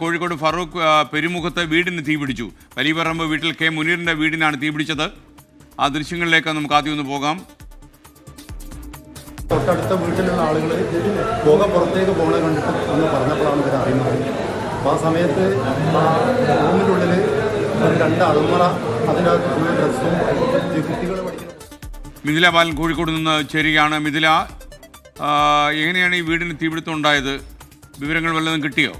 കോഴിക്കോട് ഫറൂഖ് പെരുമുഖത്ത് വീടിന് തീപിടിച്ചു. വലിയപറമ്പ് വീട്ടിൽ കെ മുനീറിന്റെ വീടിനാണ് തീപിടിച്ചത്. ആ ദൃശ്യങ്ങളിലേക്ക് നമുക്ക് ആദ്യം ഒന്ന് പോകാം. തൊട്ടടുത്ത വീട്ടിലുള്ള ആളുകൾ പുക പുറത്തേക്ക് പോകണ കണ്ടിട്ട് ഒന്ന് പറഞ്ഞപ്പോഴാണ് ഇവർ അറിയുന്നത്. അപ്പോൾ ആ സമയത്ത് റൂമിൻ്റെ ഉള്ളിൽ രണ്ട് അളുമറ, അതിനകത്ത് ഫുൾ ഡ്രസ്സും കുട്ടികൾ പഠിക്കുന്നു. മിഥില ബാലൻ കോഴിക്കോട് നിന്ന് ചേരുകയാണ്. മിഥില, എങ്ങനെയാണ് ഈ വീടിന് തീപിടുത്തം ഉണ്ടായത്? വിവരങ്ങൾ വല്ലതും കിട്ടിയോ?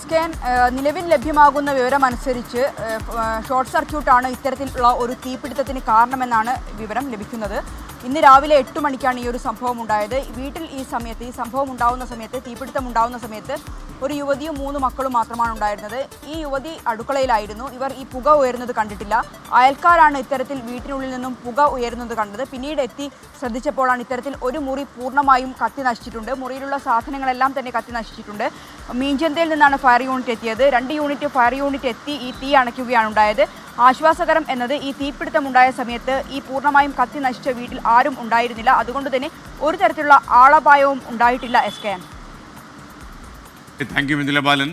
SKN നിലവിൽ ലഭ്യമാകുന്ന വിവരമനുസരിച്ച് ഷോർട്ട് സർക്യൂട്ടാണ് ഇത്തരത്തിലുള്ള ഒരു തീപിടുത്തത്തിന് കാരണമെന്നാണ് വിവരം ലഭിക്കുന്നത്. ഇന്ന് രാവിലെ 8 മണിക്കാണ് ഈ ഒരു സംഭവം ഉണ്ടായത്. വീട്ടിൽ ഈ സംഭവം ഉണ്ടാകുന്ന സമയത്ത്, തീപിടുത്തം ഉണ്ടാകുന്ന സമയത്ത് ഒരു യുവതിയും 3 മക്കളും മാത്രമാണ് ഉണ്ടായിരുന്നത്. ഈ യുവതി അടുക്കളയിലായിരുന്നു. ഇവർ ഈ പുക ഉയരുന്നത് കണ്ടിട്ടില്ല. അയൽക്കാരാണ് ഇത്തരത്തിൽ വീട്ടിനുള്ളിൽ നിന്നും പുക ഉയരുന്നത് കണ്ടത്. പിന്നീട് എത്തി ശ്രദ്ധിച്ചപ്പോഴാണ് ഇത്തരത്തിൽ ഒരു മുറി പൂർണ്ണമായും കത്തി നശിച്ചിട്ടുണ്ട്. മുറിയിലുള്ള സാധനങ്ങളെല്ലാം തന്നെ കത്തി നശിച്ചിട്ടുണ്ട്. മീഞ്ചന്തയിൽ നിന്നാണ് ഫയർ യൂണിറ്റ് എത്തിയത്. 2 ഫയർ യൂണിറ്റ് എത്തി ഈ തീ അണയ്ക്കുകയാണ് ഉണ്ടായത്. ആശ്വാസകരം എന്നത് ഈ തീപിടുത്തമുണ്ടായ സമയത്ത് ഈ പൂർണ്ണമായും കത്തി നശിച്ച വീട്ടിൽ ആരും ഉണ്ടായിരുന്നില്ല. അതുകൊണ്ട് തന്നെ ഒരു തരത്തിലുള്ള ആളപായവും ഉണ്ടായിട്ടില്ല. SKN. Thank you Mithila Balan.